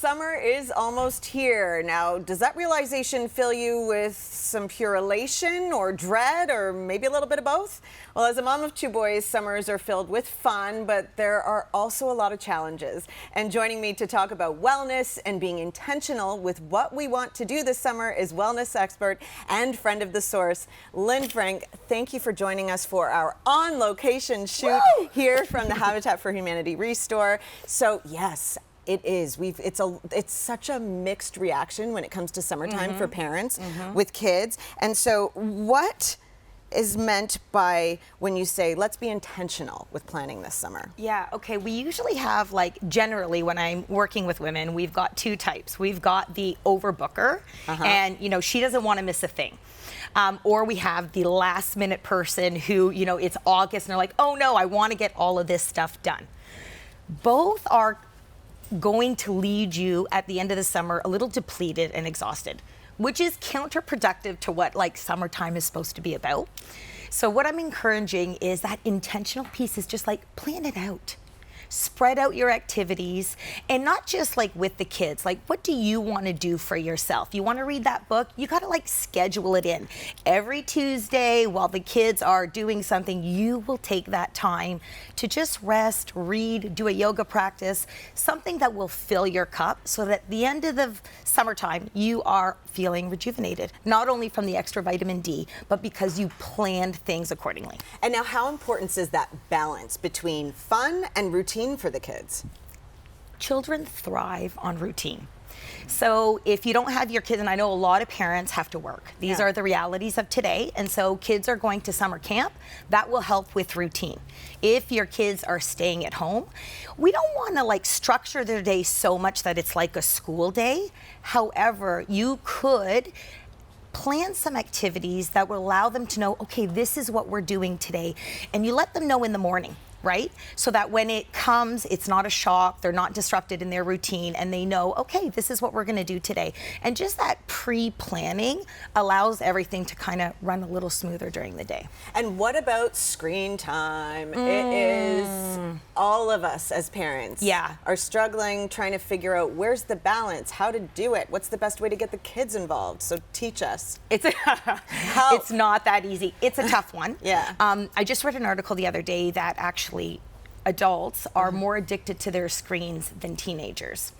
summer is almost here. Now, does that realization fill you with some pure elation or dread, or maybe a little bit of both? Well, as a mom of two boys, summers are filled with fun, but there are also a lot of challenges. And joining me to talk about wellness and being intentional with what we want to do this summer is wellness expert and friend of the source, Lyne Frank. Thank you for joining us for our on-location shoot here from the Habitat for Humanity ReStore. So yes, it is. It's such a mixed reaction when it comes to summertime for parents with kids. And so what is meant by when you say, let's be intentional with planning this summer? Yeah, okay, we usually have, like, generally when I'm working with women, we've got two types. We've got the overbooker, and, you know, she doesn't want to miss a thing. Or we have the last minute person who, you know, it's August and they're like, oh no, I want to get all of this stuff done. Both are going to lead you at the end of the summer a little depleted and exhausted, which is counterproductive to what, like, summertime is supposed to be about. So what I'm encouraging is that intentional piece is just like, plan it out. Spread out your activities, and not just like with the kids. Like, what do you want to do for yourself? You want to read that book? You got to, like, schedule it in. Every Tuesday while the kids are doing something, you will take that time to just rest, read, do a yoga practice, something that will fill your cup so that at the end of the summertime, you are feeling rejuvenated, not only from the extra vitamin D, but because you planned things accordingly. And now, how important is that balance between fun and routine for the kids? Children thrive on routine. So if you don't have your kids, and I know a lot of parents have to work, these are the realities of today, and so kids are going to summer camp, that will help with routine. If your kids are staying at home, we don't want to, like, structure their day so much that it's like a school day. However, you could plan some activities that will allow them to know, okay, this is what we're doing today, and you let them know in the morning, right? So that when it comes, it's not a shock, they're not disrupted in their routine, and they know, okay, this is what we're gonna do today. And just that pre-planning allows everything to kind of run a little smoother during the day. And what about screen time? It is, all of us as parents are struggling, trying to figure out where's the balance, how to do it, what's the best way to get the kids involved. So teach us. It's not that easy. It's a tough one. I just read an article the other day that actually adults are more addicted to their screens than teenagers.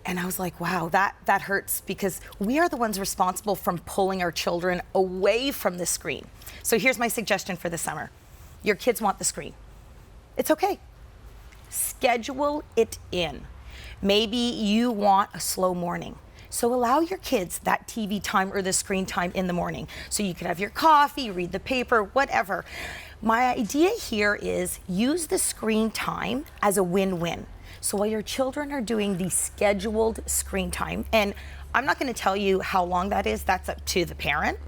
And I was like, wow, that hurts, because we are the ones responsible from pulling our children away from the screen. So here's my suggestion for the summer. Your kids want the screen. It's okay. Schedule it in. Maybe you want a slow morning. So allow your kids that TV time or the screen time in the morning. So you can have your coffee, read the paper, whatever. My idea here is use the screen time as a win-win. So while your children are doing the scheduled screen time, and I'm not going to tell you how long that is, that's up to the parent,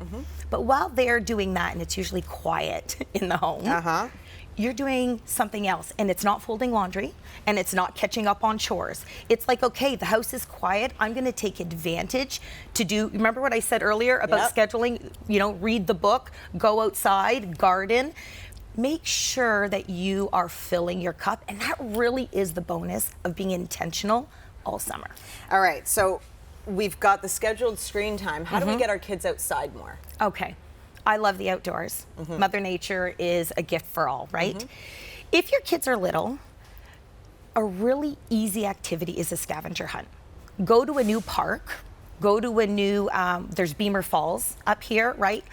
but while they're doing that, and it's usually quiet in the home, you're doing something else, and it's not folding laundry, and it's not catching up on chores. It's like, okay, the house is quiet, I'm gonna take advantage to do, remember what I said earlier about scheduling, you know, read the book, go outside, garden. Make sure that you are filling your cup, and that really is the bonus of being intentional all summer. All right, so we've got the scheduled screen time. How do we get our kids outside more? Okay. I love the outdoors. Mother Nature is a gift for all, right? If your kids are little, a really easy activity is a scavenger hunt. Go to a new park, go to a new, there's Beamer Falls up here, right?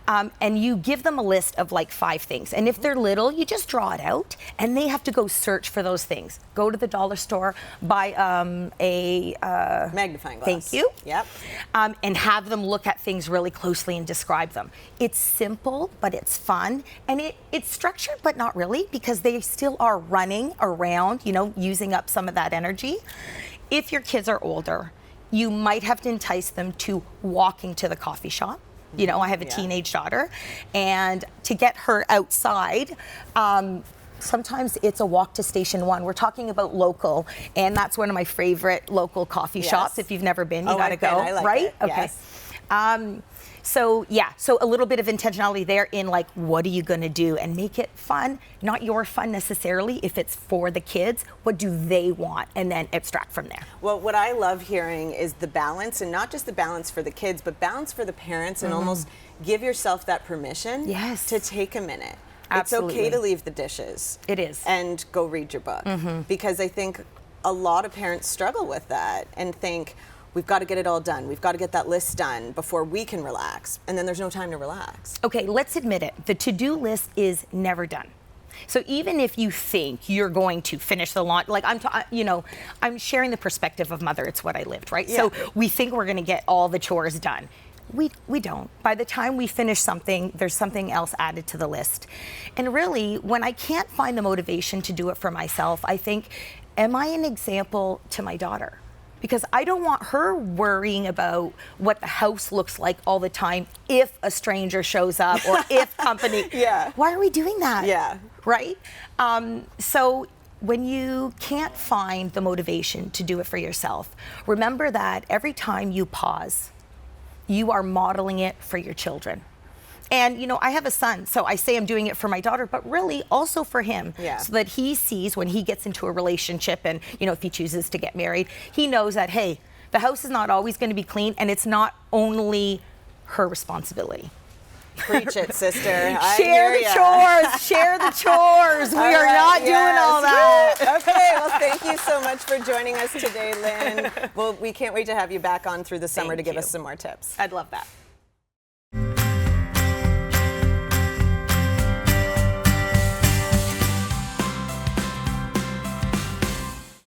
And you give them a list of like 5 things. And if they're little, you just draw it out, and they have to go search for those things. Go to the dollar store, buy a magnifying glass. Thank you. Yep. And have them look at things really closely and describe them. It's simple, but it's fun, and it's structured, but not really, because they still are running around, you know, using up some of that energy. If your kids are older, you might have to entice them to walking to the coffee shop. You know, I have a teenage daughter, and to get her outside, sometimes it's a walk to Station 1. We're talking about local, and that's one of my favorite local coffee shops. If you've never been, you gotta go, I like right? It. Okay. Yes. So a little bit of intentionality there in like, what are you going to do, and make it fun, not your fun necessarily. If it's for the kids, what do they want, and then abstract from there. Well, what I love hearing is the balance, and not just the balance for the kids, but balance for the parents, and almost give yourself that permission to take a minute. Absolutely. It's okay to leave the dishes. It is. And go read your book. Because I think a lot of parents struggle with that and think, we've got to get it all done. We've got to get that list done before we can relax. And then there's no time to relax. Okay, let's admit it. The to-do list is never done. So even if you think you're going to finish the laundry, like I'm sharing the perspective of mother. It's what I lived, right? Yeah. So we think we're going to get all the chores done. We don't. By the time we finish something, there's something else added to the list. And really, when I can't find the motivation to do it for myself, I think, am I an example to my daughter? Because I don't want her worrying about what the house looks like all the time if a stranger shows up or if company. Why are we doing that? Right? So when you can't find the motivation to do it for yourself, remember that every time you pause, you are modeling it for your children. And, I have a son, so I say I'm doing it for my daughter, but really also for him, so that he sees when he gets into a relationship and, if he chooses to get married, he knows that, hey, the house is not always going to be clean, and it's not only her responsibility. Preach it, sister. Share the chores. Share the chores. We are not doing all that. Okay, well, thank you so much for joining us today, Lynn. Well, we can't wait to have you back on through the summer to give us some more tips. I'd love that.